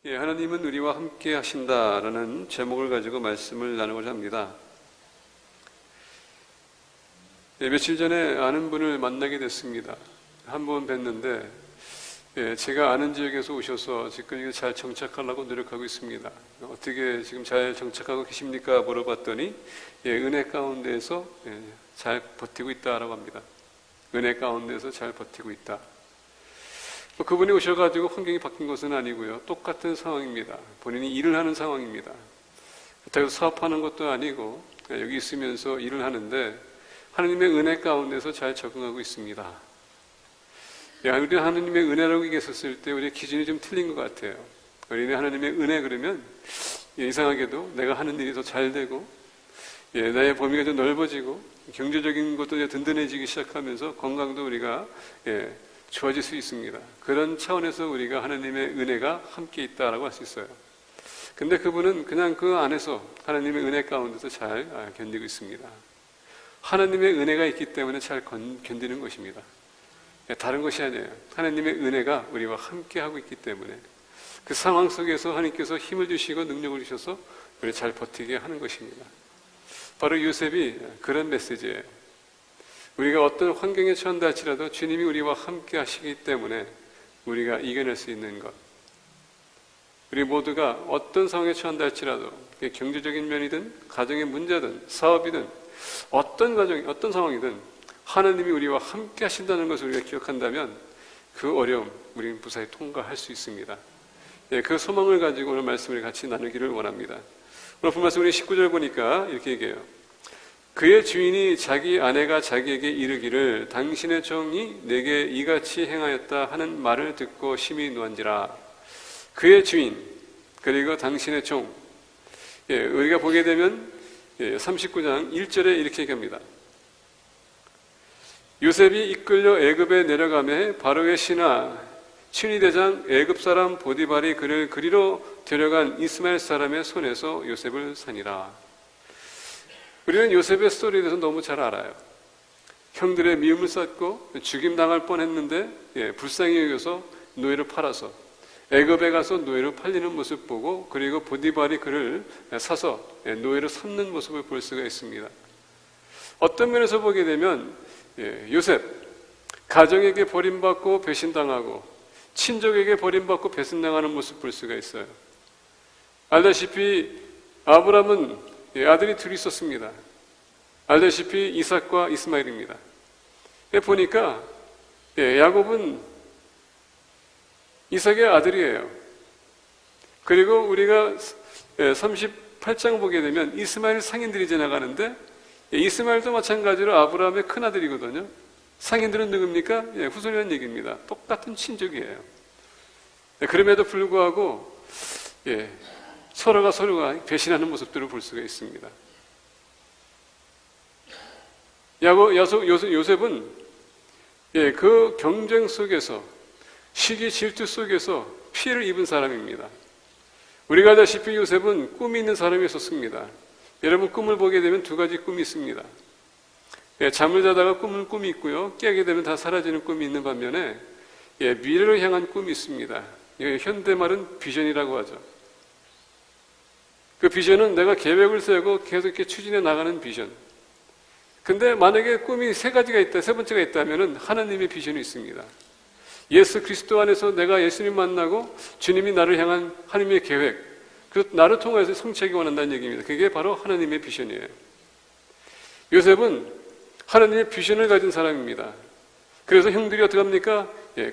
하나님은 우리와 함께 하신다라는 제목을 가지고 말씀을 나누고자 합니다. 며칠 전에 아는 분을 만나게 됐습니다. 한 번 뵀는데 제가 아는 지역에서 오셔서 지금 잘 정착하려고 노력하고 있습니다. 어떻게 지금 잘 정착하고 계십니까? 물어봤더니 은혜 가운데에서 잘 버티고 있다라고 합니다. 은혜 가운데서 잘 버티고 있다. 그분이 오셔가지고 환경이 바뀐 것은 아니고요. 똑같은 상황입니다. 본인이 일을 하는 상황입니다. 그렇다고 사업하는 것도 아니고 여기 있으면서 일을 하는데 하나님의 은혜 가운데서 잘 적응하고 있습니다. 우리 하나님의 은혜라고 얘기했었을 때 우리의 기준이 좀 틀린 것 같아요. 우리는 하나님의 은혜 그러면 이상하게도 내가 하는 일이 더 잘 되고 나의 범위가 좀 넓어지고 경제적인 것도 이제 든든해지기 시작하면서 건강도 우리가 좋아질 수 있습니다. 그런 차원에서 우리가 하나님의 은혜가 함께 있다라고 할 수 있어요. 근데 그분은 그냥 그 안에서 하나님의 은혜 가운데서 잘 견디고 있습니다. 하나님의 은혜가 있기 때문에 잘 견디는 것입니다. 다른 것이 아니에요. 하나님의 은혜가 우리와 함께 하고 있기 때문에 그 상황 속에서 하나님께서 힘을 주시고 능력을 주셔서 우리를 잘 버티게 하는 것입니다. 바로 요셉이 그런 메시지예요. 우리가 어떤 환경에 처한다 할지라도 주님이 우리와 함께 하시기 때문에 우리가 이겨낼 수 있는 것. 우리 모두가 어떤 상황에 처한다 할지라도 경제적인 면이든 가정의 문제든 사업이든 어떤 상황이든 하나님이 우리와 함께 하신다는 것을 우리가 기억한다면 그 어려움 우리는 무사히 통과할 수 있습니다. 그 소망을 가지고 오늘 말씀을 같이 나누기를 원합니다. 오늘 본 말씀 우리 19절 보니까 이렇게 얘기해요. 그의 주인이 자기 아내가 자기에게 이르기를 당신의 종이 내게 이같이 행하였다 하는 말을 듣고 심히 노한지라. 그의 주인 그리고 당신의 종. 우리가 보게 되면 39장 1절에 이렇게 얘기합니다. 요셉이 이끌려 애굽에 내려가매 바로의 신하 친위대장 애굽 사람 보디발이 그를 그리로 데려간 이스마엘 사람의 손에서 요셉을 사니라. 우리는 요셉의 스토리에 대해서 너무 잘 알아요. 형들의 미움을 샀고 죽임당할 뻔했는데 불쌍히 여겨서 노예로 팔아서 애굽에 가서 노예로 팔리는 모습 보고 그리고 보디발이 그를 사서 노예로 삼는 모습을 볼 수가 있습니다. 어떤 면에서 보게 되면 요셉 가정에게 버림받고 배신당하고 친족에게 버림받고 배신당하는 모습 볼 수가 있어요. 알다시피 아브라함은 아들이 둘이 있었습니다. 알다시피 이삭과 이스마엘입니다. 보니까 야곱은 이삭의 아들이에요. 그리고 우리가 38장 보게 되면 이스마엘 상인들이 지나가는데 이스마엘도 마찬가지로 아브라함의 큰아들이거든요. 상인들은 누굽니까? 후손이라는 얘기입니다. 똑같은 친족이에요. 그럼에도 불구하고 서로가 배신하는 모습들을 볼 수가 있습니다. 요셉은 그 경쟁 속에서 시기 질투 속에서 피해를 입은 사람입니다. 우리가 알다시피 요셉은 꿈이 있는 사람이었습니다. 여러분 꿈을 보게 되면 두 가지 꿈이 있습니다. 잠을 자다가 꾸는 꿈이 있고요. 깨게 되면 다 사라지는 꿈이 있는 반면에 미래로 향한 꿈이 있습니다. 현대말은 비전이라고 하죠. 그 비전은 내가 계획을 세우고 계속 이렇게 추진해 나가는 비전. 근데 만약에 꿈이 세 가지가 있다, 세 번째가 있다면은 하나님의 비전이 있습니다. 예수 그리스도 안에서 내가 예수님 만나고 주님이 나를 향한 하나님의 계획, 그 나를 통해서 성취하기 원한다는 얘기입니다. 그게 바로 하나님의 비전이에요. 요셉은 하나님의 비전을 가진 사람입니다. 그래서 형들이 어떻게 합니까?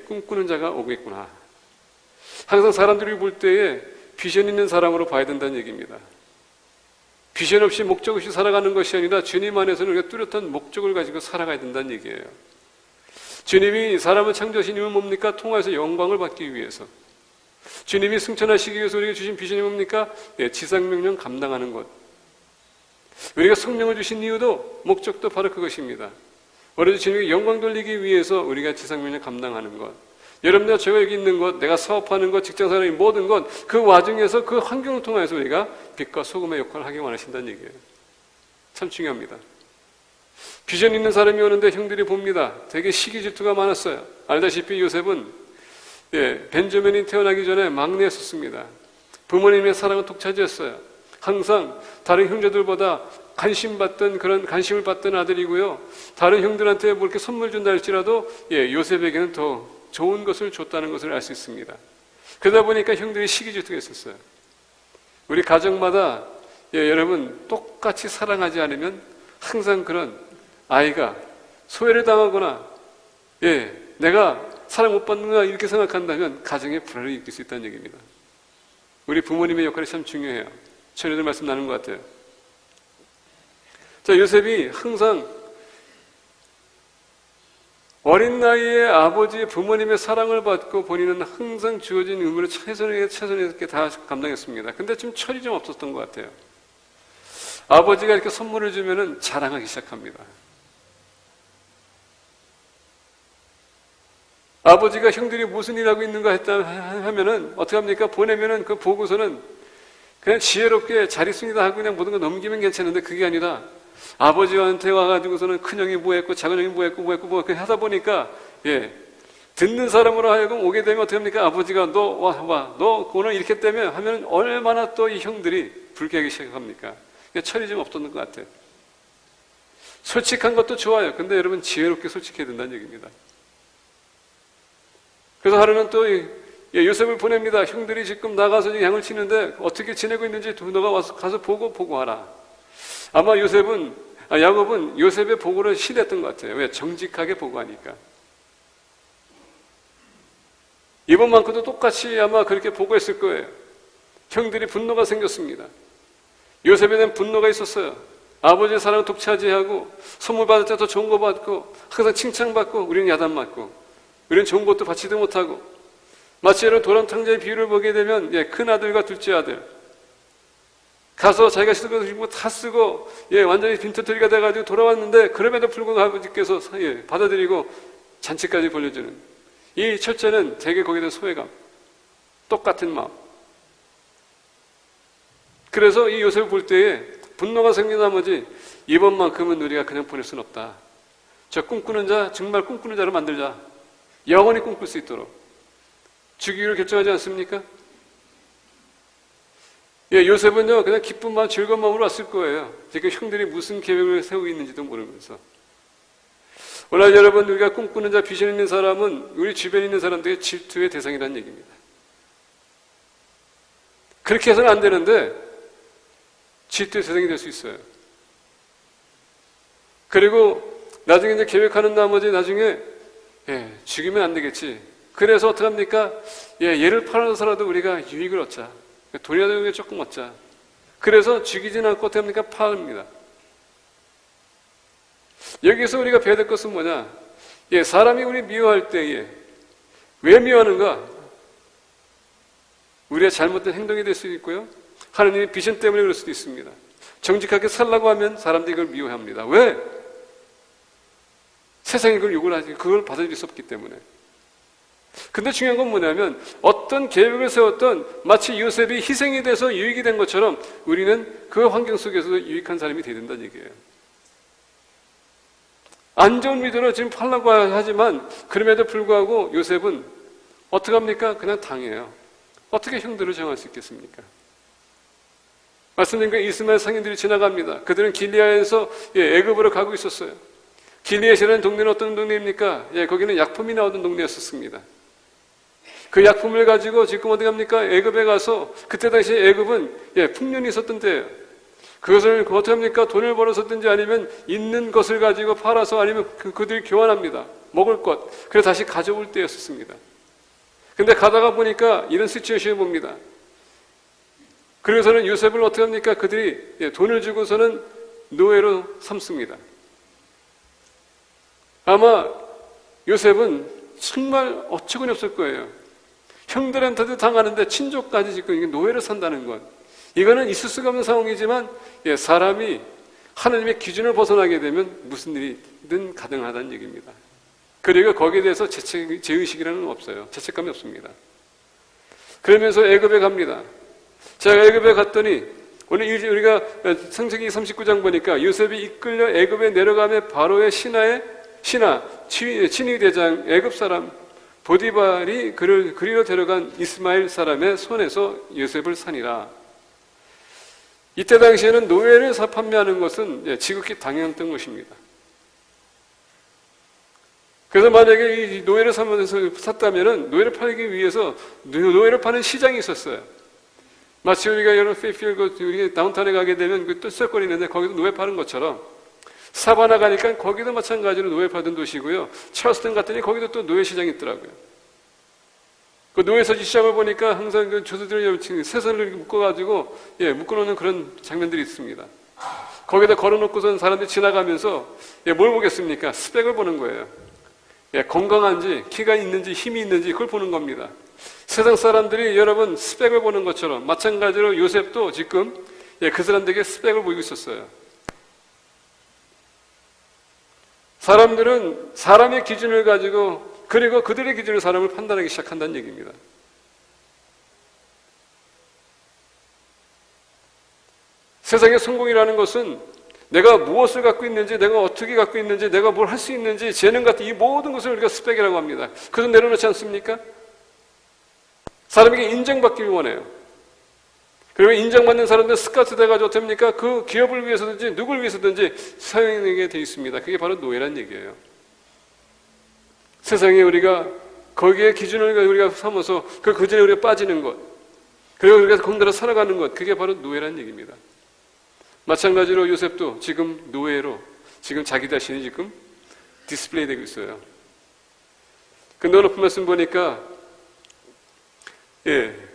꿈꾸는 자가 오고 있구나. 항상 사람들이 볼 때에 비전 있는 사람으로 봐야 된다는 얘기입니다. 비전 없이 목적 없이 살아가는 것이 아니라 주님 안에서는 우리가 뚜렷한 목적을 가지고 살아가야 된다는 얘기예요. 주님이 사람을 창조하신 이유는 뭡니까? 통하여서 영광을 받기 위해서. 주님이 승천하시기 위해서 우리에게 주신 비전이 뭡니까? 지상명령 감당하는 것. 우리가 성령을 주신 이유도 목적도 바로 그것입니다. 오로지 주님에게 영광 돌리기 위해서 우리가 지상명령 감당하는 것. 여러분과 제가 여기 있는 것, 내가 사업하는 것, 직장생활의 모든 것, 그 와중에서 그 환경을 통해서 우리가 빛과 소금의 역할을 하기 원하신다는 얘기예요. 참 중요합니다. 비전 있는 사람이 오는데 형들이 봅니다. 되게 시기 질투가 많았어요. 알다시피 요셉은 벤저민이 태어나기 전에 막내였었습니다. 부모님의 사랑은 독차지했어요. 항상 다른 형제들보다 그런 관심을 받던 아들이고요. 다른 형들한테 뭐 이렇게 선물 준다 할지라도 요셉에게는 더 좋은 것을 줬다는 것을 알 수 있습니다. 그러다 보니까 형들이 시기질투했었어요. 우리 가정마다 여러분 똑같이 사랑하지 않으면 항상 그런 아이가 소외를 당하거나 내가 사랑 못 받는구나 이렇게 생각한다면 가정에 불화를 일으킬 수 있다는 얘기입니다. 우리 부모님의 역할이 참 중요해요. 전에도 말씀 나눈 것 같아요. 자, 요셉이 항상 어린 나이에 아버지의 부모님의 사랑을 받고 본인은 항상 주어진 의무를 최선을 다 감당했습니다. 근데 좀 철이 좀 없었던 것 같아요. 아버지가 이렇게 선물을 주면은 자랑하기 시작합니다. 아버지가 형들이 무슨 일 하고 있는가 하면은 어떻게 합니까? 보내면은 그 보고서는 그냥 지혜롭게 잘 있습니다 하고 그냥 모든 거 넘기면 괜찮은데 그게 아니라 아버지한테 와가지고서는 큰형이 뭐 했고 작은형이 뭐 했고 하다 보니까 듣는 사람으로 하여금 오게 되면 어떻게 합니까? 아버지가 너 오늘 이렇게 때문에 하면 얼마나 또 이 형들이 불쾌하기 시작합니까? 철이 좀 없었던 것 같아요. 솔직한 것도 좋아요. 근데 여러분 지혜롭게 솔직해야 된다는 얘기입니다. 그래서 하루는 또 요셉을 보냅니다. 형들이 지금 나가서 양을 치는데 어떻게 지내고 있는지 너가 가서 보고 와라. 아마 야곱은 요셉의 보고를 싫어했던 것 같아요. 왜? 정직하게 보고하니까. 이번만큼도 똑같이 아마 그렇게 보고했을 거예요. 형들이 분노가 생겼습니다. 요셉에 대한 분노가 있었어요. 아버지의 사랑을 독차지하고 선물 받을 때 더 좋은 거 받고 항상 칭찬받고 우리는 야단맞고 우리는 좋은 것도 받지도 못하고 마치 이런 도랑탕자의 비유를 보게 되면 큰 아들과 둘째 아들 가서 자기가 쓰는 거 다 쓰고 완전히 빈털터리가 돼가지고 돌아왔는데 그럼에도 불구하고 아버지께서 받아들이고 잔치까지 벌려주는 이 첫째는 되게 거기에 대한 소외감, 똑같은 마음. 그래서 이 요셉을 볼 때에 분노가 생긴 나머지 이번만큼은 우리가 그냥 보낼 수는 없다. 저 꿈꾸는 자 정말 꿈꾸는 자로 만들자. 영원히 꿈꿀 수 있도록 죽이기로 결정하지 않습니까? 요셉은요 그냥 기쁜 마음 즐거운 마음으로 왔을 거예요. 지금 형들이 무슨 계획을 세우고 있는지도 모르면서. 오늘 여러분 우리가 꿈꾸는 자 비전 있는 사람은 우리 주변에 있는 사람들의 질투의 대상이라는 얘기입니다. 그렇게 해서는 안 되는데 질투의 대상이 될 수 있어요. 그리고 나중에 이제 계획하는 나머지 나중에 죽이면 안 되겠지. 그래서 어떻게 합니까? 얘를 팔아서라도 우리가 유익을 얻자. 돈이라도 조금 얻자. 그래서 죽이진 않고 어떻게 합니까? 팔습니다. 여기서 우리가 배워야 될 것은 뭐냐? 사람이 우리 미워할 때에 왜 미워하는가? 우리의 잘못된 행동이 될 수도 있고요. 하나님의 비전 때문에 그럴 수도 있습니다. 정직하게 살라고 하면 사람들이 이걸 미워합니다. 왜? 세상이 그걸 요구를 하지, 그걸 받아들일 수 없기 때문에. 근데 중요한 건 뭐냐면 어떤 계획을 세웠던 마치 요셉이 희생이 돼서 유익이 된 것처럼 우리는 그 환경 속에서도 유익한 사람이 되야 된다는 얘기예요. 안 좋은 미도로 지금 팔라고 하지만 그럼에도 불구하고 요셉은 어떻게 합니까? 그냥 당해요. 어떻게 형들을 정할 수 있겠습니까? 말씀드린 그 이스마엘 상인들이 지나갑니다. 그들은 길리앗에서 애굽으로 가고 있었어요. 길리앗이라는 동네는 어떤 동네입니까? 거기는 약품이 나오던 동네였었습니다. 그 약품을 가지고 지금 어디 갑니까? 애굽에 가서 그때 당시 애굽은 풍년이 있었던 때예요. 그것을 어떻게 합니까? 돈을 벌어서든지 아니면 있는 것을 가지고 팔아서 아니면 그들이 교환합니다. 먹을 것. 그래서 다시 가져올 때였었습니다. 근데 가다가 보니까 이런 시츄에이션을 봅니다. 그래서는 요셉을 어떻게 합니까? 그들이 돈을 주고서는 노예로 삼습니다. 아마 요셉은 정말 어처구니 없을 거예요. 형들한테도 당하는데 친족까지 지금 노예로 산다는 것. 이거는 있을 수가 없는 상황이지만 사람이 하나님의 기준을 벗어나게 되면 무슨 일이든 가능하다는 얘기입니다. 그리고 거기에 대해서 죄의식이라는 건 없어요. 죄책감이 없습니다. 그러면서 애굽에 갑니다. 제가 애굽에 갔더니 오늘 우리가 창세기 39장 보니까 요셉이 이끌려 애굽에 내려가며 바로의 신하 친위 대장 애굽 사람 보디발이 그를 그리로 데려간 이스마엘 사람의 손에서 요셉을 사니라. 이때 당시에는 노예를 판매하는 것은 지극히 당연했던 것입니다. 그래서 만약에 이 노예를 샀다면은 노예를 팔기 위해서 노예를 파는 시장이 있었어요. 마치 우리가 여러분 페이필드 우리 다운타운에 가게 되면 그 뜰썩거리는데 거기도 노예 파는 것처럼 사바나 가니까 거기도 마찬가지로 노예 파던 도시고요. 찰스턴 갔더니 거기도 또 노예 시장이 있더라고요. 그 노예 서지 시장을 보니까 항상 그 조수들이 새선을 묶어가지고 묶어놓는 그런 장면들이 있습니다. 거기다 걸어놓고선 사람들이 지나가면서 뭘 보겠습니까? 스펙을 보는 거예요. 건강한지, 키가 있는지, 힘이 있는지 그걸 보는 겁니다. 세상 사람들이 여러분 스펙을 보는 것처럼 마찬가지로 요셉도 지금 그 사람들에게 스펙을 보이고 있었어요. 사람들은 사람의 기준을 가지고 그리고 그들의 기준으로 사람을 판단하기 시작한다는 얘기입니다. 세상의 성공이라는 것은 내가 무엇을 갖고 있는지, 내가 어떻게 갖고 있는지, 내가 뭘 할 수 있는지, 재능 같은 이 모든 것을 우리가 스펙이라고 합니다. 그것을 내려놓지 않습니까? 사람에게 인정받기를 원해요. 그리고 인정받는 사람들 스카우트 돼가지고 어떻습니까? 그 기업을 위해서든지 누구를 위해서든지 사용하게 돼 있습니다. 그게 바로 노예란 얘기예요. 세상에 우리가 거기에 기준을 우리가 삼아서 그 기준에 우리가 빠지는 것, 그리고 우리가 거기로 살아가는 것, 그게 바로 노예란 얘기입니다. 마찬가지로 요셉도 지금 노예로 지금 자기 자신이 지금 디스플레이 되고 있어요. 근데 높은 말씀 보니까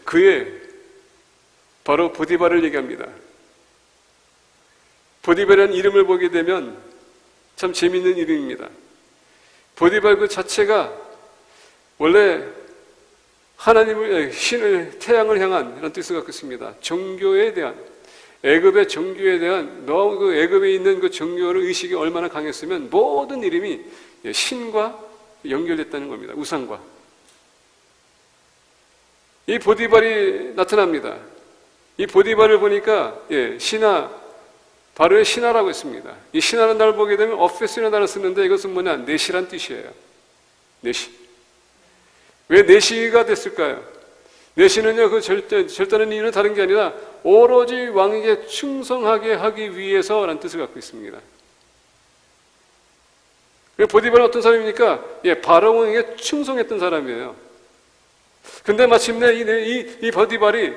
그의 바로 보디발을 얘기합니다. 보디발이라는 이름을 보게 되면 참 재미있는 이름입니다. 보디발 그 자체가 원래 하나님을, 신을, 태양을 향한 이런 뜻을 갖고 있습니다. 종교에 대한, 애굽의 종교에 대한, 그 애굽에 있는 그 종교의 의식이 얼마나 강했으면 모든 이름이 신과 연결됐다는 겁니다. 우상과. 이 보디발이 나타납니다. 이 보디발을 보니까 신하, 바로의 신하라고 했습니다. 이 신하라는 단어를 보게 되면 어페스라는 단어를 쓰는데 이것은 뭐냐? 내시란 뜻이에요. 내시. 왜 내시가 됐을까요? 내시는요, 그 절대는 이유는 다른 게 아니라 오로지 왕에게 충성하게 하기 위해서라는 뜻을 갖고 있습니다. 보디발은 어떤 사람입니까? 바로 왕에게 충성했던 사람이에요. 근데 마침내 이 보디발이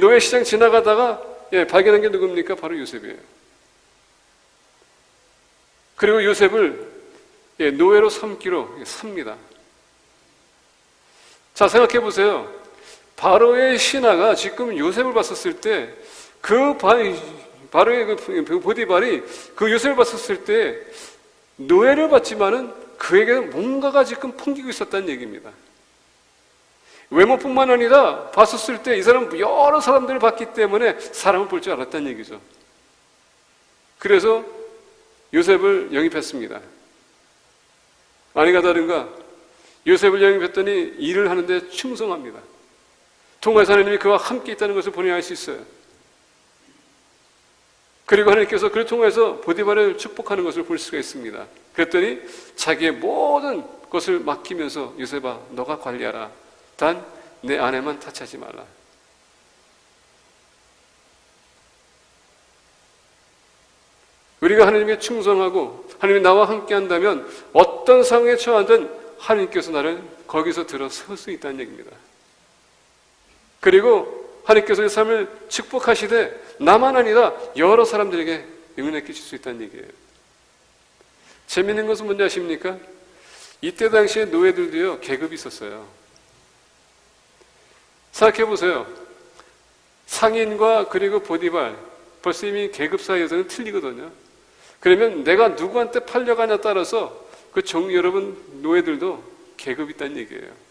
노예 시장 지나가다가 발견한 게 누굽니까? 바로 요셉이에요. 그리고 요셉을 노예로 삼기로 삽니다. 자, 생각해 보세요. 바로의 신하가 지금 요셉을 봤었을 때, 바로의 그 보디발이 그 요셉을 봤었을 때, 노예를 봤지만은 그에게 뭔가가 지금 풍기고 있었다는 얘기입니다. 외모뿐만 아니라 봤었을 때 이 사람은 여러 사람들을 봤기 때문에 사람을 볼 줄 알았다는 얘기죠. 그래서 요셉을 영입했습니다. 아니가 다른가 요셉을 영입했더니 일을 하는데 충성합니다. 통화에서 하나님이 그와 함께 있다는 것을 본인이 알 수 있어요. 그리고 하나님께서 그를 통해서 보디발을 축복하는 것을 볼 수가 있습니다. 그랬더니 자기의 모든 것을 맡기면서 요셉아 너가 관리하라. 단 내 아내만 타치하지 말라. 우리가 하나님께 충성하고 하나님이 나와 함께 한다면 어떤 상황에 처하든 하나님께서 나를 거기서 들어설 수 있다는 얘기입니다. 그리고 하나님께서 이 삶을 축복하시되 나만 아니라 여러 사람들에게 은혜 끼칠 수 있다는 얘기예요. 재미있는 것은 뭔지 아십니까? 이때 당시에 노예들도요 계급이 있었어요. 생각해보세요. 상인과 그리고 보디발 벌써 이미 계급 사이에서는 틀리거든요. 그러면 내가 누구한테 팔려가냐에 따라서 그 여러분 노예들도 계급이 있다는 얘기예요.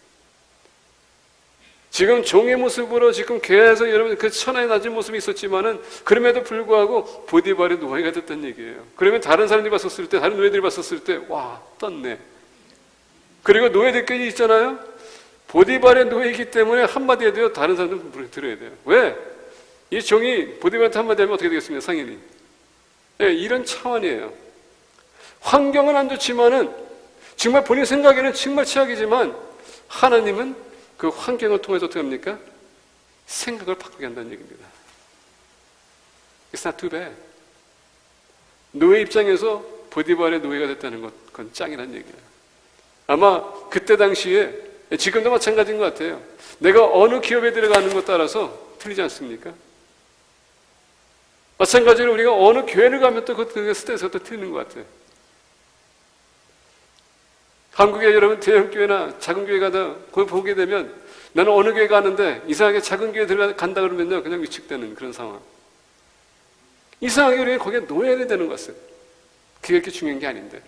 지금 종의 모습으로 지금 계속 여러분 그 천하의 낮은 모습이 있었지만은 그럼에도 불구하고 보디발의 노예가 됐다는 얘기예요. 그러면 다른 사람들이 봤었을 때, 다른 노예들이 봤었을 때, 와, 떴네. 그리고 노예들끼리 있잖아요. 보디발의 노예이기 때문에 한마디 해도요, 다른 사람들은 들어야 돼요. 왜? 이 종이 보디발한테 한마디 하면 어떻게 되겠습니까? 상인이. 이런 차원이에요. 환경은 안 좋지만은 정말 본인 생각에는 정말 최악이지만 하나님은 그 환경을 통해서 어떻게 합니까? 생각을 바꾸게 한다는 얘기입니다. It's not too bad. 노예 입장에서 보디발의 노예가 됐다는 것, 그건 짱이라는 얘기예요. 아마 그때 당시에, 지금도 마찬가지인 것 같아요. 내가 어느 기업에 들어가는 것 따라서 틀리지 않습니까? 마찬가지로 우리가 어느 교회를 가면 또 그 스트레스가 또 틀리는 것 같아요. 한국에 여러분 대형 교회나 작은 교회 가다 거기 보게 되면 나는 어느 교회 가는데 이상하게 작은 교회 들어간다 그러면요 그냥 위축되는 그런 상황. 이상하게 우리가 거기에 노예가 되는 것 같아요. 그게 그렇게 중요한 게 아닌데.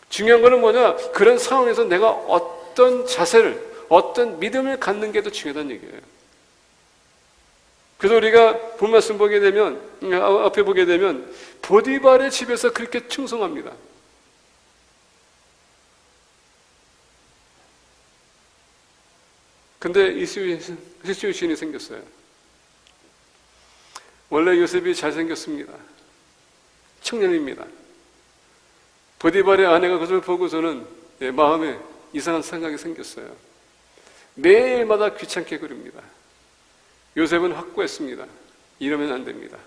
중요한 거는 뭐냐? 그런 상황에서 내가 어떤 자세를, 어떤 믿음을 갖는 게 더 중요하다는 얘기예요. 그래서 우리가 본 말씀 보게 되면, 앞에 보게 되면 보디발의 집에서 그렇게 충성합니다. 근데 이 시츄에이션이 생겼어요. 원래 요셉이 잘생겼습니다. 청년입니다. 보디발의 아내가 그것을 보고서는 마음에 이상한 생각이 생겼어요. 매일마다 귀찮게 그립니다. 요셉은 확고했습니다. 이러면 안 됩니다.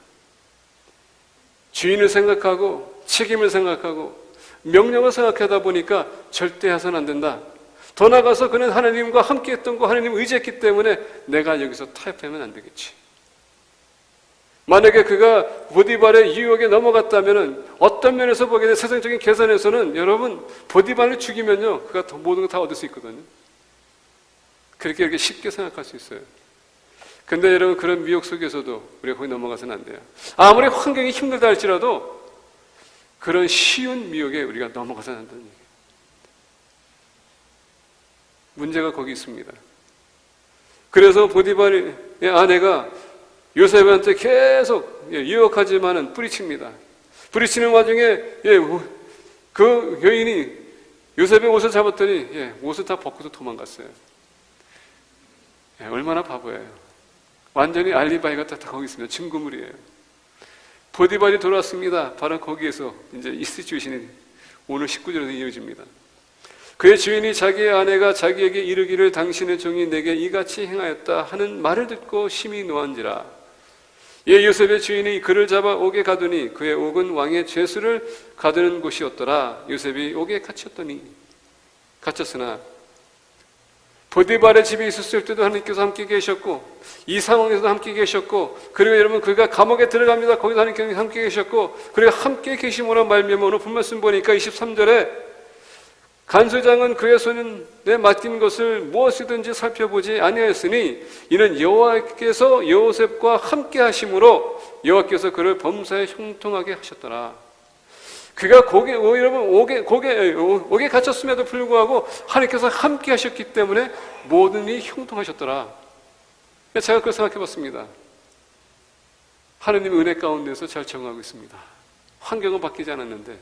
주인을 생각하고 책임을 생각하고 명령을 생각하다 보니까 절대 해서는 안 된다. 더 나아가서 그는 하나님과 함께 했던 거 하나님을 의지했기 때문에 내가 여기서 타협하면 안 되겠지. 만약에 그가 보디발의 유혹에 넘어갔다면 어떤 면에서 보게 된 세상적인 계산에서는 여러분 보디발을 죽이면요 그가 모든 거 다 얻을 수 있거든요. 그렇게 쉽게 생각할 수 있어요. 근데 여러분 그런 미혹 속에서도 우리가 거기 넘어가서는 안 돼요. 아무리 환경이 힘들다 할지라도 그런 쉬운 미혹에 우리가 넘어가서는 안 된다는 얘기예요. 문제가 거기 있습니다. 그래서 보디발의 아내가 요셉한테 계속 유혹하지만은 뿌리칩니다. 뿌리치는 와중에 그 여인이 요셉의 옷을 잡았더니 옷을 다 벗고서 도망갔어요. 얼마나 바보예요. 완전히 알리바이가 다 거기 있습니다. 증거물이에요. 보디발이 돌아왔습니다. 바로 거기에서 이제 이 시츄에이션이 오늘 19절에서 이어집니다. 그의 주인이 자기의 아내가 자기에게 이르기를 당신의 종이 내게 이같이 행하였다 하는 말을 듣고 심히 노한지라. 요셉의 주인이 그를 잡아 옥에 가두니 그의 옥은 왕의 죄수를 가두는 곳이었더라. 요셉이 옥에 갇혔으나 보디발의 집에 있었을 때도 하나님께서 함께 계셨고 이 상황에서도 함께 계셨고 그리고 여러분 그가 감옥에 들어갑니다. 거기서 하나님께서 함께 계셨고 그리고 함께 계심으로 말미암아 오늘 본 말씀 보니까 23절에 간수장은 그의 손에 맡긴 것을 무엇이든지 살펴보지 아니하였으니 이는 여호와께서 요셉과 함께 하심으로 여호와께서 그를 범사에 형통하게 하셨더라. 그가 옥에 갇혔음에도 불구하고 하나님께서 함께 하셨기 때문에 모든 일이 형통하셨더라. 제가 그걸 생각해 봤습니다. 하나님의 은혜 가운데서 잘 적응하고 있습니다. 환경은 바뀌지 않았는데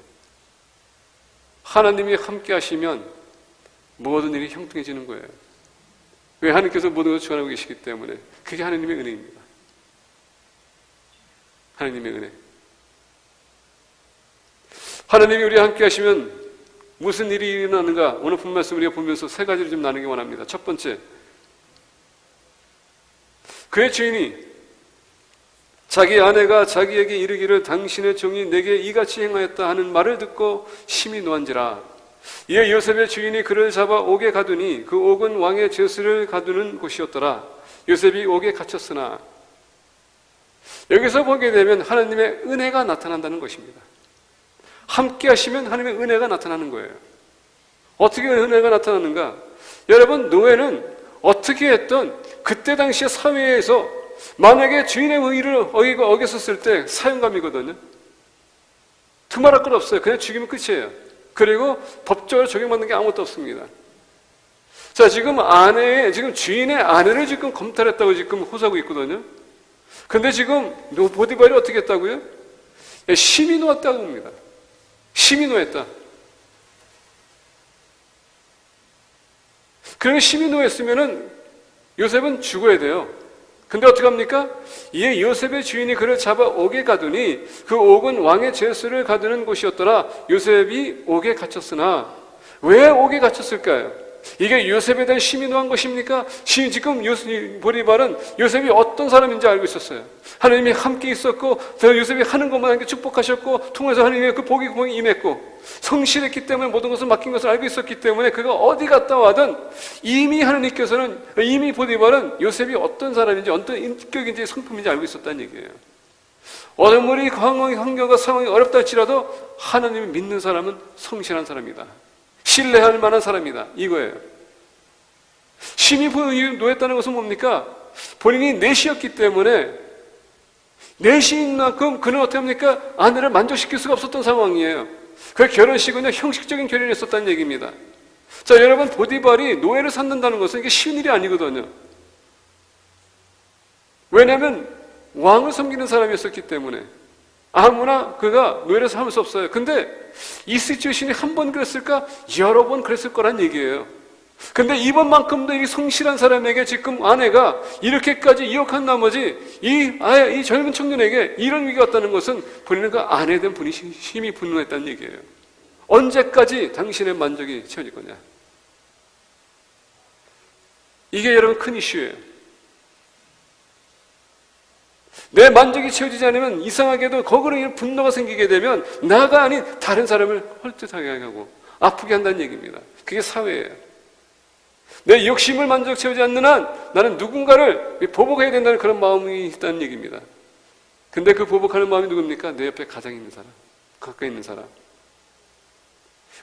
하나님이 함께 하시면 모든 일이 형통해지는 거예요. 왜? 하나님께서 모든 것을 주관하고 계시기 때문에. 그게 하나님의 은혜입니다. 하나님의 은혜. 하나님이 우리와 함께 하시면 무슨 일이 일어나는가? 오늘 본 말씀 우리가 보면서 세 가지를 좀 나누기 원합니다. 첫 번째, 그의 주인이 자기 아내가 자기에게 이르기를 당신의 종이 내게 이같이 행하였다 하는 말을 듣고 심히 노한지라. 이에 요셉의 주인이 그를 잡아 옥에 가두니 그 옥은 왕의 죄수를 가두는 곳이었더라. 요셉이 옥에 갇혔으나. 여기서 보게 되면 하나님의 은혜가 나타난다는 것입니다. 함께 하시면 하나님의 은혜가 나타나는 거예요. 어떻게 은혜가 나타나는가? 여러분, 노예는 어떻게 했던 그때 당시의 사회에서 만약에 주인의 의의를 어겼었을 때 사형감이거든요. 두말할 것 없어요. 그냥 죽이면 끝이에요. 그리고 법적으로 적용받는 게 아무것도 없습니다. 자, 지금 주인의 아내를 지금 검탈했다고 지금 호소하고 있거든요. 근데 지금 보디발이 어떻게 했다고요? 심히 놓았다고 봅니다. 심히 놓았다. 그리고 심히 놓았으면은 요셉은 죽어야 돼요. 근데 어떻게 합니까? 이에 요셉의 주인이 그를 잡아 옥에 가두니 그 옥은 왕의 죄수를 가두는 곳이었더라. 요셉이 옥에 갇혔으나 왜 옥에 갇혔을까요? 이게 요셉에 대한 심이 노한 것입니까? 지금 보디발은 요셉이 어떤 사람인지 알고 있었어요. 하나님이 함께 있었고, 요셉이 하는 것만 함께 축복하셨고, 통해서 하나님의 그 복이 임했고, 성실했기 때문에 모든 것을 맡긴 것을 알고 있었기 때문에 그가 어디 갔다 와든 이미 하나님께서는, 이미 보디발은 요셉이 어떤 사람인지, 어떤 인격인지, 성품인지 알고 있었다는 얘기예요. 아무리 환경과 상황이 어렵다 할지라도 하나님을 믿는 사람은 성실한 사람이다. 신뢰할 만한 사람이다. 이거예요. 심히 노했다는 것은 뭡니까? 본인이 내시였기 때문에, 내시인 만큼 그는 어떻게 합니까? 아내를 만족시킬 수가 없었던 상황이에요. 그 결혼식은 형식적인 결혼이었었다는 얘기입니다. 자, 여러분, 보디발이 노예를 삼는다는 것은 이게 쉬운 일이 아니거든요. 왜냐하면 왕을 섬기는 사람이었었기 때문에 아무나 그가 노예를 삼을 수 없어요. 근데 이 시츄에이션이 한 번 그랬을까? 여러 번 그랬을 거란 얘기예요. 근데 이번만큼도 이 성실한 사람에게 지금 아내가 이렇게까지 이역한 나머지 이 젊은 청년에게 이런 위기가 왔다는 것은 본인은 그 아내에 대한 분이 심히 분노했다는 얘기예요. 언제까지 당신의 만족이 채워질 거냐? 이게 여러분 큰 이슈예요. 내 만족이 채워지지 않으면 이상하게도 거기로 분노가 생기게 되면 나가 아닌 다른 사람을 헐뜯하게 하고 아프게 한다는 얘기입니다. 그게 사회예요. 내 욕심을 만족 채우지 않는 한 나는 누군가를 보복해야 된다는 그런 마음이 있다는 얘기입니다. 근데 그 보복하는 마음이 누굽니까? 내 옆에 가장 있는 사람, 가까이 있는 사람.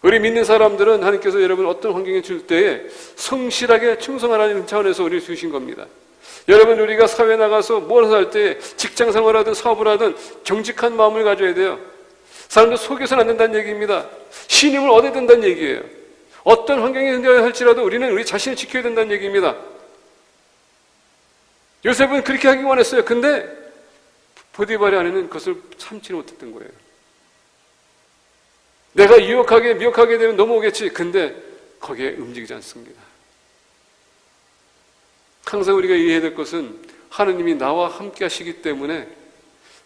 우리 믿는 사람들은 하나님께서 여러분 어떤 환경에 줄 때에 성실하게 충성하라는 차원에서 우리를 주신 겁니다. 여러분, 우리가 사회에 나가서 무엇을 할 때 직장 생활하든 사업을 하든 정직한 마음을 가져야 돼요. 사람들 속여서는 안 된다는 얘기입니다. 신임을 얻어야 된다는 얘기예요. 어떤 환경에 할지라도 우리는 우리 자신을 지켜야 된다는 얘기입니다. 요셉은 그렇게 하기 원했어요. 근데 보디발의 아내는 그것을 참지 못했던 거예요. 내가 미혹하게 되면 넘어오겠지. 근데 거기에 움직이지 않습니다. 항상 우리가 이해해야 될 것은 하나님이 나와 함께 하시기 때문에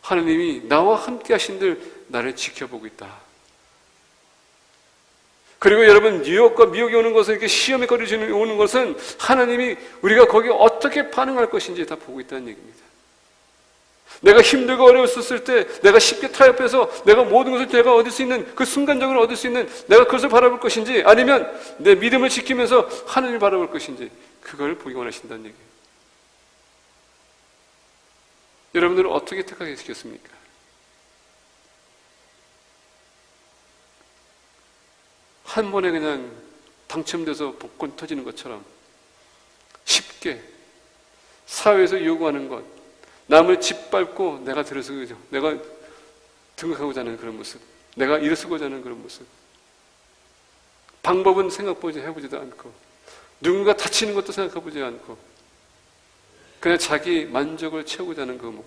하나님이 나와 함께 하신들 나를 지켜보고 있다. 그리고 여러분, 유혹과 미혹이 오는 것은, 이렇게 시험의 거리가 오는 것은 하나님이 우리가 거기에 어떻게 반응할 것인지 다 보고 있다는 얘기입니다. 내가 힘들고 어려웠을 때, 내가 쉽게 타협해서 내가 모든 것을 내가 얻을 수 있는, 그 순간적으로 얻을 수 있는 내가 그것을 바라볼 것인지, 아니면 내 믿음을 지키면서 하나님을 바라볼 것인지, 그걸 보기 원하신다는 얘기예요. 여러분들은 어떻게 택하게 시켰습니까? 한 번에 그냥 당첨돼서 복권 터지는 것처럼 쉽게 사회에서 요구하는 것, 남을 짓밟고 내가 들어서고자, 내가 등극하고자 하는 그런 모습, 내가 일어서고자 하는 그런 모습, 방법은 해보지도 않고, 누군가 다치는 것도 생각해보지 않고, 그냥 자기 만족을 채우고자 하는 그 몸,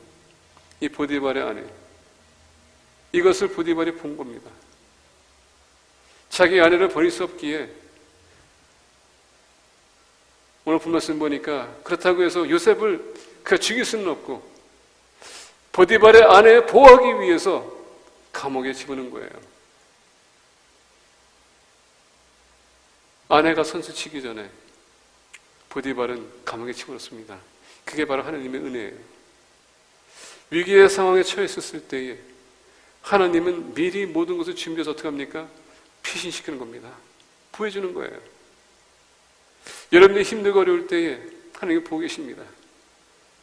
이 보디발의 아내, 이것을 보디발이 본 겁니다. 자기 아내를 버릴 수 없기에 오늘 본 말씀 보니까 그렇다고 해서 요셉을 그가 죽일 수는 없고 보디발의 아내를 보호하기 위해서 감옥에 집어넣은 거예요. 아내가 선수 치기 전에 보디발은 감옥에 집어넣습니다. 그게 바로 하나님의 은혜예요. 위기의 상황에 처했었을 때에 하나님은 미리 모든 것을 준비해서 어떻게 합니까? 피신시키는 겁니다. 구해주는 거예요. 여러분이 힘들고 어려울 때에 하나님이 보고 계십니다.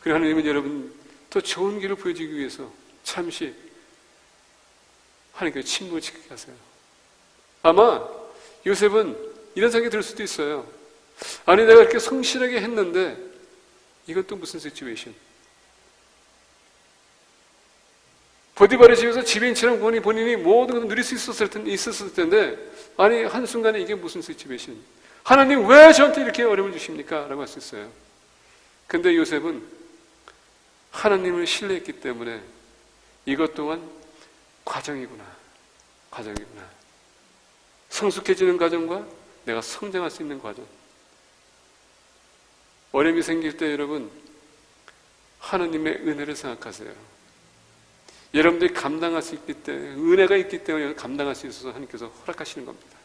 그리고 하나님은 여러분 더 좋은 길을 보여주기 위해서 잠시 하나님께 침묵을 지키게 하세요. 아마 요셉은 이런 생각이 들 수도 있어요. 아니, 내가 이렇게 성실하게 했는데 이건 또 무슨 시츄에이션? 보디발의 집에서 지배인처럼 본인이 모든 것을 누릴 수 있었을 텐데, 아니, 한순간에 이게 무슨 시츄에이션? 하나님 왜 저한테 이렇게 어려움을 주십니까? 라고 할 수 있어요. 근데 요셉은 하나님을 신뢰했기 때문에 이것 또한 과정이구나. 성숙해지는 과정과 내가 성장할 수 있는 과정. 어려움이 생길 때 여러분, 하나님의 은혜를 생각하세요. 여러분들이 감당할 수 있기 때문에, 은혜가 있기 때문에 감당할 수 있어서 하나님께서 허락하시는 겁니다.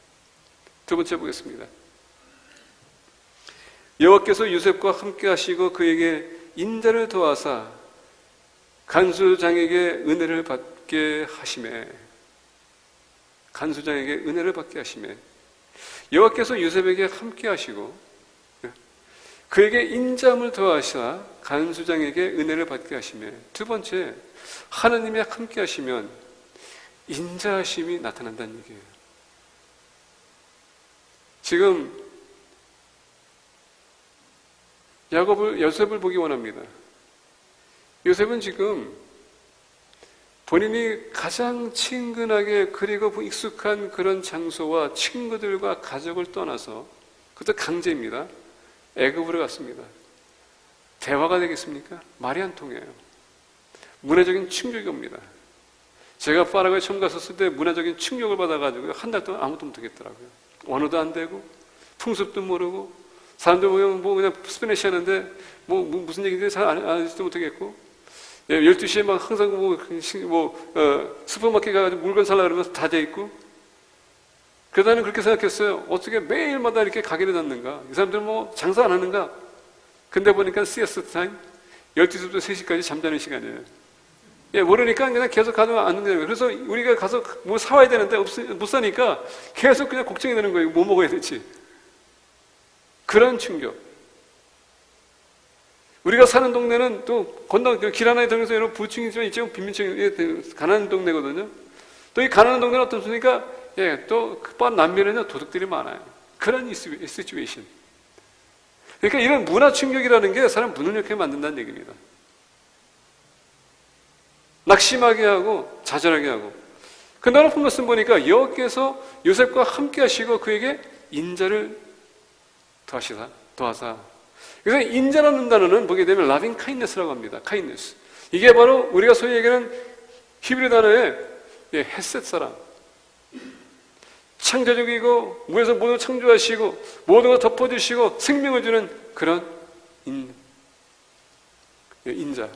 두 번째 보겠습니다. 여호와께서 요셉과 함께 하시고 그에게 인자를 더하사 간수장에게 은혜를 받게 하시매. 간수장에게 은혜를 받게 하시매. 여호와께서 요셉에게 함께 하시고 그에게 인자함을 더하사 간수장에게 은혜를 받게 하시매. 두 번째, 하나님이 함께 하시면 인자하심이 나타난다는 얘기예요. 지금 요셉을 보기 원합니다. 요셉은 지금 본인이 가장 친근하게 그리고 익숙한 그런 장소와 친구들과 가족을 떠나서, 그것도 강제입니다. 애굽으로 갔습니다. 대화가 되겠습니까? 말이 안 통해요. 문화적인 충격이 옵니다. 제가 파라과이 처음 갔었을 때 문화적인 충격을 받아가지고 한 달 동안 아무것도 못하겠더라고요. 언어도 안 되고 풍습도 모르고 사람들 보면 뭐 그냥 스페니쉬 하는데 무슨 얘기인지 잘 알지도 못하겠고, 12시에 막 항상 슈퍼마켓 가가지고 물건 살라 그러면서 다 돼 있고, 그래서 나는 그렇게 생각했어요. 어떻게 매일마다 이렇게 가게를 닫는가? 이 사람들 뭐 장사 안 하는가? 근데 보니까 시어스 타임 12시부터 3시까지 잠자는 시간이에요. 모르니까 그냥 계속 가도 안 되는 거예요. 그래서 우리가 가서 뭐 사와야 되는데 못 사니까 계속 그냥 걱정이 되는 거예요. 뭐 먹어야 될지. 그런 충격. 우리가 사는 동네는 또 건너 길 하나에 들어서 여러분 부층이 좀 있죠. 빈민층 가난한 동네거든요. 또 이 가난한 동네는 어떻습니까? 또 그 남면에는 도둑들이 많아요. 그런 시츄에이션. 그러니까 이런 문화 충격이라는 게 사람 무능력하게 만든다는 얘기입니다. 낙심하게 하고 좌절하게 하고. 근데 오늘 본 말씀 보니까 여호와께서 요셉과 함께 하시고 그에게 인자를 더하사. 그래서 인자라는 단어는 보게 되면 loving kindness라고 합니다. kindness. 이게 바로 우리가 소위 얘기하는 히브리 단어의 헷셋 사람. 창조적이고 무에서 모든 창조하시고 모든 걸 덮어주시고 생명을 주는 그런 인자.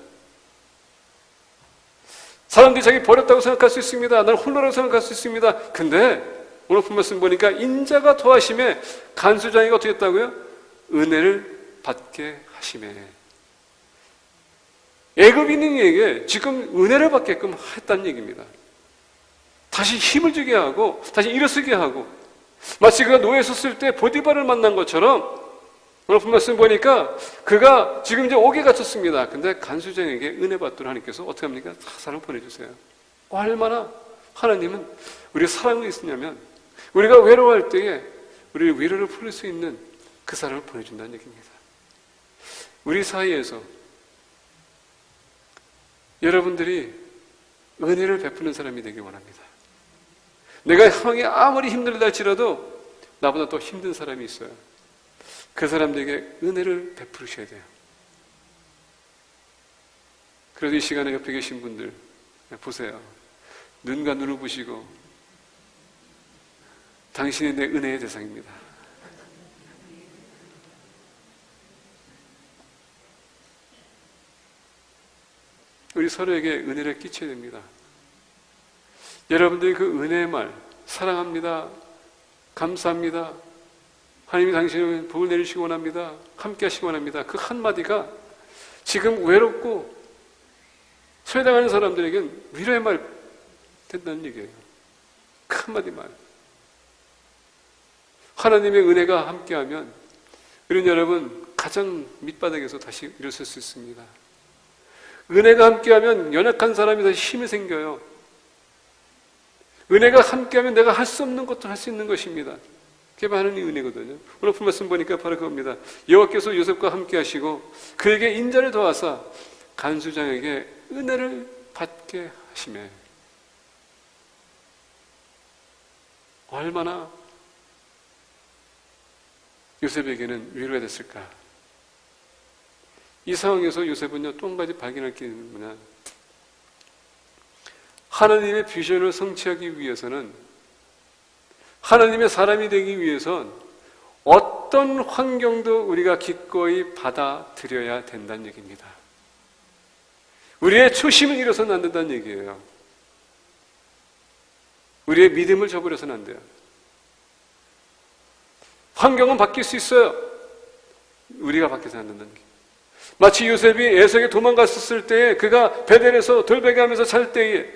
사람들이 자기 버렸다고 생각할 수 있습니다. 나는 홀로라고 생각할 수 있습니다. 근데 오늘 본 말씀 보니까 인자가 더하심에 간수장이가 어떻게 했다고요? 은혜를 받게 하심에. 애굽인에게 지금 은혜를 받게끔 했다는 얘기입니다. 다시 힘을 주게 하고 다시 일어서게 하고, 마치 그가 노예에 섰을 때 보디발을 만난 것처럼 오늘 본 말씀 보니까 그가 지금 이제 옥에 갇혔습니다. 근데 간수장에게 은혜 받도록 하나님께서 어떻게 합니까? 사람을 보내주세요. 얼마나 하나님은 우리의 사랑이 있으냐면 우리가 외로워할 때에 우리의 위로를 풀릴 수 있는 그 사람을 보내준다는 얘기입니다. 우리 사이에서 여러분들이 은혜를 베푸는 사람이 되길 원합니다. 내가 형이 아무리 힘들다 할지라도 나보다 더 힘든 사람이 있어요. 그 사람들에게 은혜를 베푸셔야 돼요. 그래도 이 시간에 옆에 계신 분들 보세요. 눈과 눈을 부시고 당신이 내 은혜의 대상입니다. 우리 서로에게 은혜를 끼쳐야 됩니다. 여러분들이 그 은혜의 말, 사랑합니다, 감사합니다, 하나님이 당신을 복을 내리시기 원합니다, 함께 하시기 원합니다, 그 한마디가 지금 외롭고 소외당하는 사람들에겐 위로의 말 된다는 얘기예요. 그 한마디 말. 하나님의 은혜가 함께하면 우리 여러분 가장 밑바닥에서 다시 일어설 수 있습니다. 은혜가 함께하면 연약한 사람이 다시 힘이 생겨요. 은혜가 함께하면 내가 할 수 없는 것도 할 수 있는 것입니다. 그게 바로 하나님의 은혜거든요. 오늘 본 말씀 보니까 바로 그겁니다. 여호와께서 요셉과 함께 하시고 그에게 인자를 더하사 간수장에게 은혜를 받게 하시매. 얼마나 요셉에게는 위로가 됐을까? 이 상황에서 요셉은요, 또 한 가지 발견할 게 있는 뭐냐? 하나님의 비전을 성취하기 위해서는, 하나님의 사람이 되기 위해선 어떤 환경도 우리가 기꺼이 받아들여야 된다는 얘기입니다. 우리의 초심을 잃어서는 안 된다는 얘기예요. 우리의 믿음을 저버려서는 안 돼요. 환경은 바뀔 수 있어요. 우리가 바뀌지 않는다는 게. 마치 요셉이 애석에 도망갔었을 때에 그가 베델에서 돌베개 하면서 잘 때에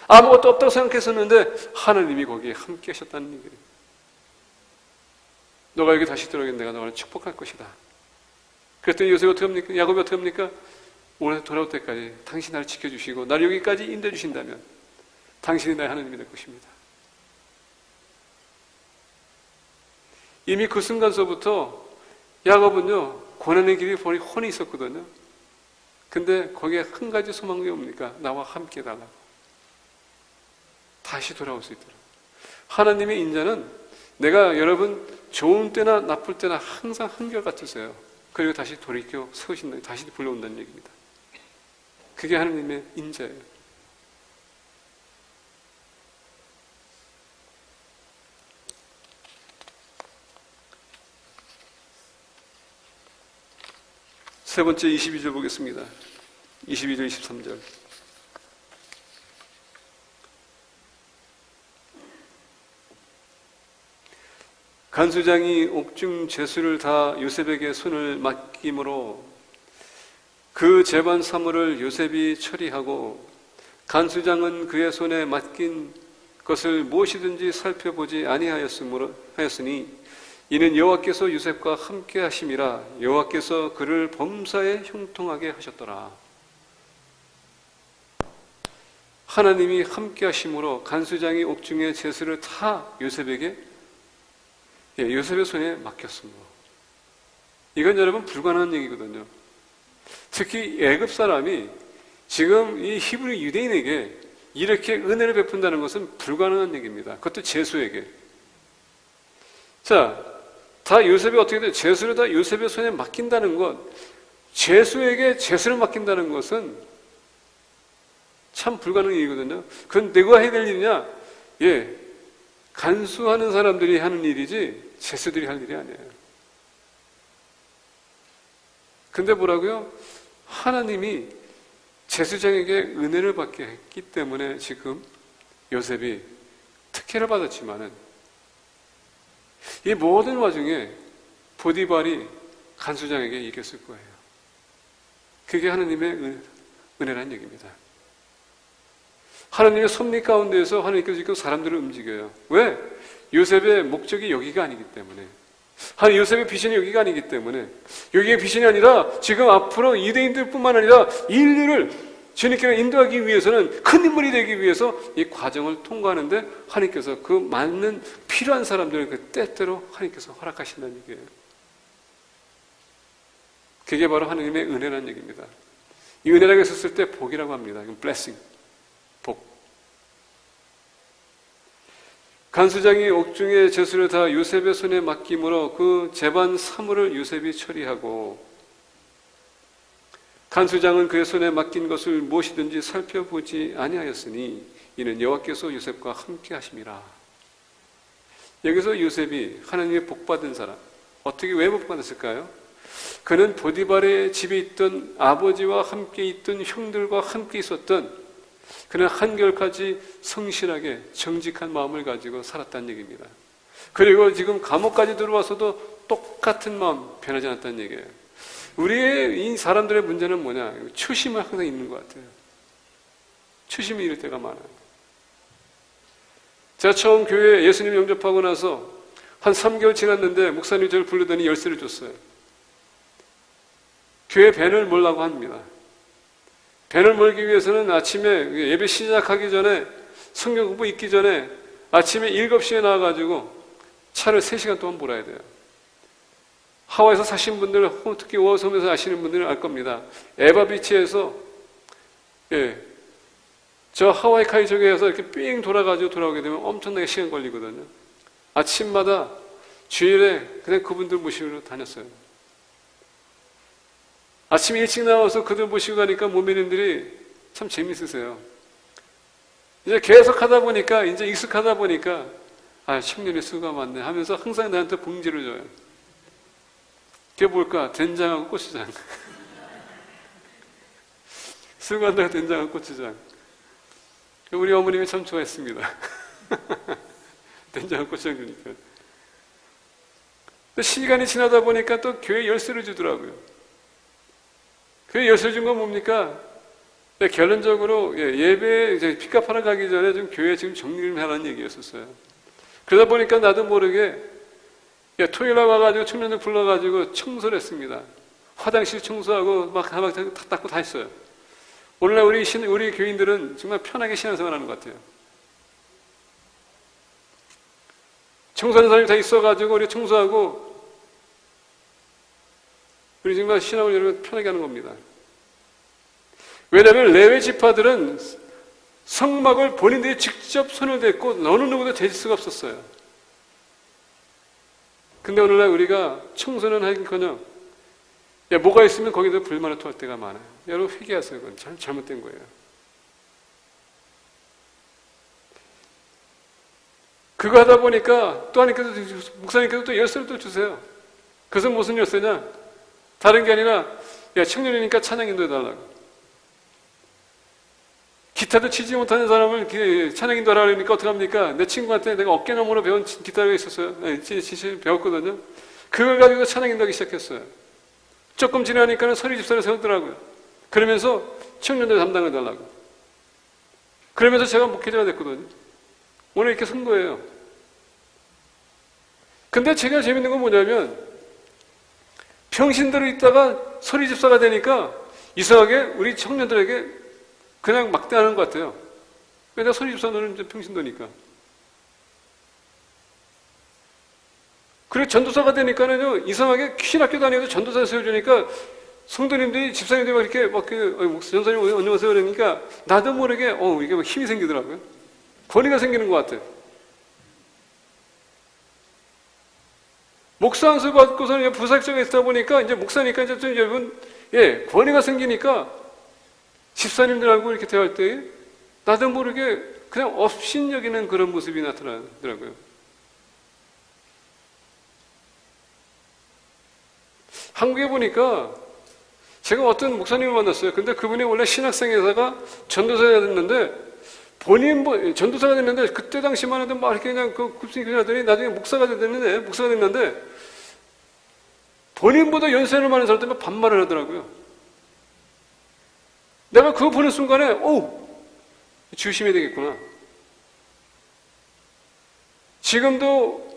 아무것도 없다고 생각했었는데 하나님이 거기에 함께 하셨다는 얘기예요. 너가 여기 다시 들어오면 내가 너를 축복할 것이다. 그랬더니 요셉이 어떻게 합니까? 야곱이 어떻게 합니까? 올해 돌아올 때까지 당신이 나를 지켜주시고 나를 여기까지 인도해 주신다면 당신이 나의 하나님이 될 것입니다. 이미 그 순간서부터 야곱은요 고난의 길이 거의 훤히 있었거든요. 근데 거기에 한 가지 소망이 뭡니까? 나와 함께 달라고. 다시 돌아올 수 있도록. 하나님의 인자는 내가 여러분 좋은 때나 나쁠 때나 항상 한결같으세요. 그리고 다시 돌이켜 세우신다, 다시 불러온다는 얘기입니다. 그게 하나님의 인자예요. 세 번째 22절 보겠습니다. 22절, 23절. 간수장이 옥중 죄수를 다 요셉에게 손을 맡김으로 그 재반 사물을 요셉이 처리하고 간수장은 그의 손에 맡긴 것을 무엇이든지 살펴보지 아니하였으니 이는 여호와께서 요셉과 함께 하심이라 여호와께서 그를 범사에 형통하게 하셨더라. 하나님이 함께 하심으로 간수장이 옥중의 죄수를 다 요셉의 손에 맡겼습니다. 이건 여러분 불가능한 얘기거든요. 특히 애굽 사람이 지금 이 히브리 유대인에게 이렇게 은혜를 베푼다는 것은 불가능한 얘기입니다. 그것도 죄수에게. 자, 다 요셉이 어떻게 돼요? 죄수를 다 요셉의 손에 맡긴다는 것, 죄수에게 죄수를 맡긴다는 것은 참 불가능한 일이거든요. 그건 누가 해야 될 일이냐? 간수하는 사람들이 하는 일이지 죄수들이 할 일이 아니에요. 근데 뭐라고요? 하나님이 제수장에게 은혜를 받게 했기 때문에 지금 요셉이 특혜를 받았지만은 이 모든 와중에 보디발이 간수장에게 이겼을 거예요. 그게 하나님의 은혜라는 얘기입니다. 하나님의 섭리 가운데에서 하나님께서 지금 사람들을 움직여요. 왜? 요셉의 목적이 여기가 아니기 때문에. 요셉의 비전이 여기가 아니기 때문에. 여기의 비전이 아니라 지금 앞으로 유대인들뿐만 아니라 인류를 주님께로 인도하기 위해서는 큰 인물이 되기 위해서 이 과정을 통과하는데 하나님께서 그 맞는 필요한 사람들을 그 때때로 하나님께서 허락하신다는 얘기예요. 그게 바로 하나님의 은혜라는 얘기입니다. 이 은혜라고 했었을 때 복이라고 합니다. 이건 blessing, 복. 간수장이 옥중의 죄수를 다 요셉의 손에 맡김으로 그 재반 사물을 요셉이 처리하고 간수장은 그의 손에 맡긴 것을 무엇이든지 살펴보지 아니하였으니 이는 여호와께서 요셉과 함께 하심이라. 여기서 요셉이 하나님의 복받은 사람, 어떻게 왜 복받았을까요? 그는 보디발의 집에 있던 아버지와 함께 있던 형들과 함께 있었던 그는 한결같이 성실하게 정직한 마음을 가지고 살았다는 얘기입니다. 그리고 지금 감옥까지 들어와서도 똑같은 마음 변하지 않았다는 얘기예요. 우리의 이 사람들의 문제는 뭐냐? 초심은 항상 있는 것 같아요. 초심이 이럴 때가 많아요. 제가 처음 교회에 예수님 영접하고 나서 한 3개월 지났는데 목사님이 저를 부르더니 열쇠를 줬어요. 교회 밴을 몰라고 합니다. 밴을 몰기 위해서는 아침에 예배 시작하기 전에 성경 공부 있기 전에 아침에 7시에 나와가지고 차를 3시간 동안 몰아야 돼요. 하와이에서 사신 분들, 특히 오아섬에서 아시는 분들은 알 겁니다. 에바비치에서 저 하와이 카이 쪽에서 이렇게 삥 돌아가지고 돌아오게 되면 엄청나게 시간 걸리거든요. 아침마다 주일에 그냥 그분들 모시고 다녔어요. 아침 일찍 나와서 그들 모시고 가니까 모미님들이 참 재밌으세요. 이제 계속 하다 보니까, 이제 익숙하다 보니까, 청년의 수가 많네 하면서 항상 나한테 봉지를 줘요. 그게 뭘까? 된장하고 고추장. 수고한다고 된장하고 고추장. 우리 어머님이 참 좋아했습니다. 된장하고 고추장 주니까. 시간이 지나다 보니까 또 교회 열쇠를 주더라고요. 교회 열쇠 준 건 뭡니까? 결론적으로 예배 이제 픽업하러 가기 전에 좀 교회 지금 정리를 하라는 얘기였었어요. 그러다 보니까 나도 모르게 토요일에 와가지고 청년들 불러가지고 청소를 했습니다. 화장실 청소하고 막 다 닦고 다 했어요. 오늘날 우리 교인들은 정말 편하게 신앙생활하는 것 같아요. 청소하는 사람이 다 있어가지고 우리 청소하고 우리 정말 신앙을 여러분 편하게 하는 겁니다. 왜냐하면 레위 지파들은 성막을 본인들이 직접 손을 댔고 어느 누구도 대질 수가 없었어요. 근데 오늘날 우리가 청소는 하긴커녕 뭐가 있으면 거기서 불만을 토할 때가 많아요. 여러분 회개하세요. 그건 잘못된 거예요. 그거 하다 보니까 또 하나님께서 목사님께서 또 열쇠를 또 주세요. 그것은 무슨 열쇠냐? 다른 게 아니라 청년이니까 찬양 인도해달라고. 기타도 치지 못하는 사람을 찬양 인도하라 그러니까 어떡합니까? 내 친구한테 내가 어깨너머로 배운 기타가 있었어요. 배웠거든요. 그걸 가지고 찬양 인도하기 시작했어요. 조금 지나니까 서리 집사를 세우더라고요. 그러면서 청년들 담당을 달라고. 그러면서 제가 목회자가 됐거든요. 오늘 이렇게 선 거예요. 근데 제가 재밌는 건 뭐냐면 평신대로 있다가 서리 집사가 되니까 이상하게 우리 청년들에게 그냥 막대하는 것 같아요. 내가 서리 집사 너는 이제 평신도니까. 그리고 전도사가 되니까는요, 이상하게 신학교 다니면서 전도사 세워주니까 성도님들이, 집사님들이 막 이렇게 전사님 안녕하세요 그러니까 나도 모르게, 이게 막 힘이 생기더라고요. 권위가 생기는 것 같아요. 목사 안수 받고서는 부사역자가 있다 보니까 이제 목사니까 이제 좀 여러분, 권위가 생기니까 집사님들하고 이렇게 대화할 때 나도 모르게 그냥 업신여기는 그런 모습이 나타나더라고요. 한국에 보니까 제가 어떤 목사님을 만났어요. 근데 그분이 원래 신학생에다가 전도사가 됐는데 전도사가 됐는데 그때 당시만 해도 막 이렇게 그냥 급승이 하더니 나중에 목사가 됐는데 본인보다 연세를 많은 사람들만 반말을 하더라고요. 내가 그거 보는 순간에 조심해야 되겠구나. 지금도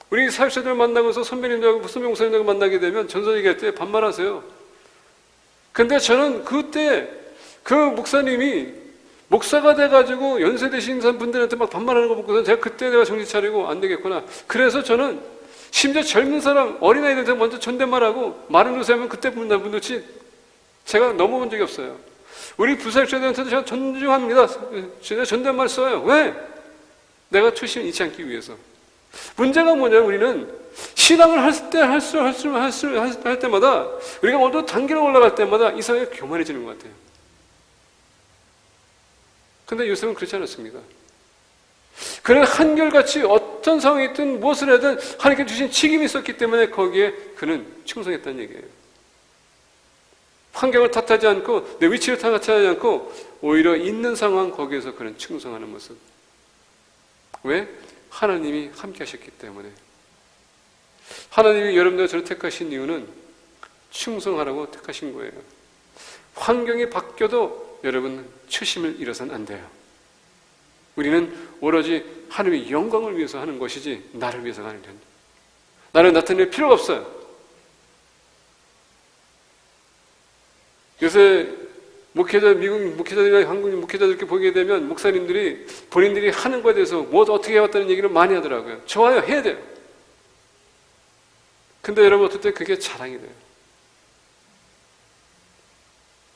우리 사역자들 만나면서 선배님들하고 선배 목사님들하고 만나게 되면 전서 얘기할 때 반말하세요. 근데 저는 그때 그 목사님이 목사가 돼가지고 연세 되신 분들한테 막 반말하는 거 보고서 제가 그때 내가 정신 차리고 안 되겠구나. 그래서 저는 심지어 젊은 사람, 어린아이들한테 먼저 존댓말하고 말을 놓으면 그때 분들치 제가 넘어본 적이 없어요. 우리 부사역자들한테도 제가 존중합니다. 제가 존댓말 써요. 왜? 내가 초심을 잃지 않기 위해서. 문제가 뭐냐면 우리는 신앙을 할 때마다 우리가 먼저 단계로 올라갈 때마다 이상하게 교만해지는 것 같아요. 근데 요셉은 그렇지 않았습니다. 그는 한결같이 어떤 상황이 있든 무엇을 하든 하나님께 주신 책임이 있었기 때문에 거기에 그는 충성했다는 얘기예요. 환경을 탓하지 않고 내 위치를 탓하지 않고 오히려 있는 상황 거기에서 그는 충성하는 모습. 왜? 하나님이 함께 하셨기 때문에. 하나님이 여러분들 저를 택하신 이유는 충성하라고 택하신 거예요. 환경이 바뀌어도 여러분 초심을 잃어서는 안 돼요. 우리는 오로지 하나님의 영광을 위해서 하는 것이지 나를 위해서 하는 게 아닙니다. 나를 나타낼 필요가 없어요. 요새 미국 목회자들이나 한국 목회자들께 보게 되면 목사님들이 본인들이 하는 것에 대해서 뭐 어떻게 해왔다는 얘기를 많이 하더라고요. 좋아요. 해야 돼요. 근데 여러분 어떨 때 그게 자랑이 돼요.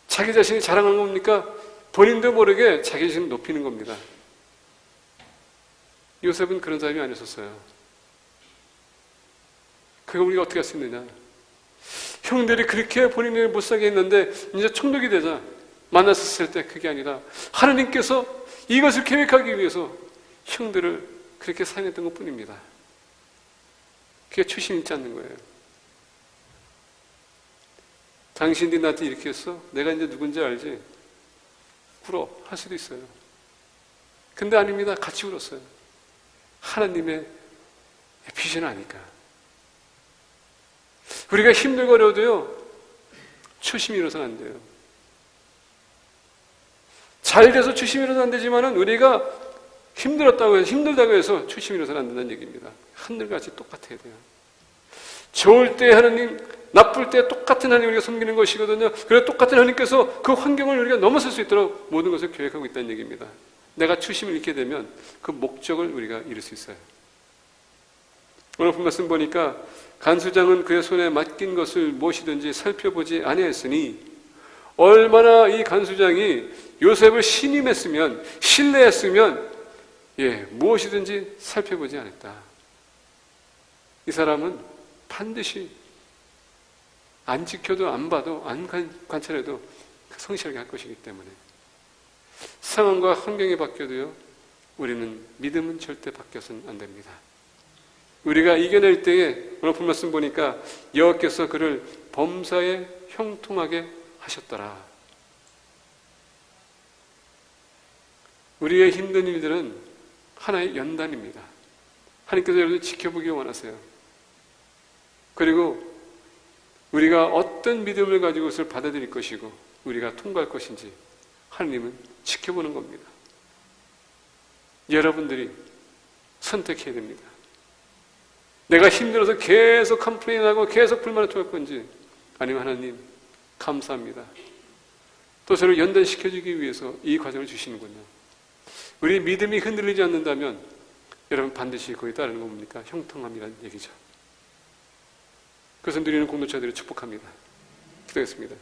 자기 자신이 자랑하는 겁니까? 본인도 모르게 자기 자신을 높이는 겁니다. 요셉은 그런 사람이 아니었어요. 그거 우리가 어떻게 할 수 있느냐? 형들이 그렇게 본인을 못사게 했는데 이제 총독이 되자 만났을 때 그게 아니라 하나님께서 이것을 계획하기 위해서 형들을 그렇게 사용했던 것 뿐입니다. 그게 초심 있지 않는 거예요. 당신들이 나한테 이렇게 했어? 내가 이제 누군지 알지? 울어. 할 수도 있어요. 근데 아닙니다. 같이 울었어요. 하나님의 비전 아니까. 우리가 힘들고 어려워도요, 초심이 잃어서는 안 돼요. 잘 돼서 초심이 잃어서는 안 되지만은 우리가 힘들다고 해서 초심이 잃어서는 안 된다는 얘기입니다. 하늘같이 똑같아야 돼요. 좋을 때 하나님, 나쁠 때 똑같은 하나님 우리가 섬기는 것이거든요. 그래서 똑같은 하나님께서 그 환경을 우리가 넘어설 수 있도록 모든 것을 계획하고 있다는 얘기입니다. 내가 초심을 잃게 되면 그 목적을 우리가 잃을 수 있어요. 오늘 본 말씀 보니까 간수장은 그의 손에 맡긴 것을 무엇이든지 살펴보지 아니하였으니, 얼마나 이 간수장이 요셉을 신임했으면, 신뢰했으면 무엇이든지 살펴보지 않았다. 이 사람은 반드시 안 지켜도 안 봐도 안 관찰해도 성실하게 할 것이기 때문에, 상황과 환경이 바뀌어도요, 우리는 믿음은 절대 바뀌어서는 안 됩니다. 우리가 이겨낼 때에 오늘 본 말씀 보니까 여호와께서 그를 범사에 형통하게 하셨더라. 우리의 힘든 일들은 하나의 연단입니다. 하나님께서 여러분을 지켜보기 원하세요. 그리고 우리가 어떤 믿음을 가지고 그것을 받아들일 것이고 우리가 통과할 것인지 하나님은 지켜보는 겁니다. 여러분들이 선택해야 됩니다. 내가 힘들어서 계속 컴플레인하고 계속 불만을 토할 건지, 아니면 하나님 감사합니다, 또 저를 연단시켜주기 위해서 이 과정을 주시는군요. 우리 믿음이 흔들리지 않는다면 여러분 반드시 거기에 따르는 건 뭡니까? 형통함이라는 얘기죠. 그것을 누리는 공동체들을 축복합니다. 기도하겠습니다.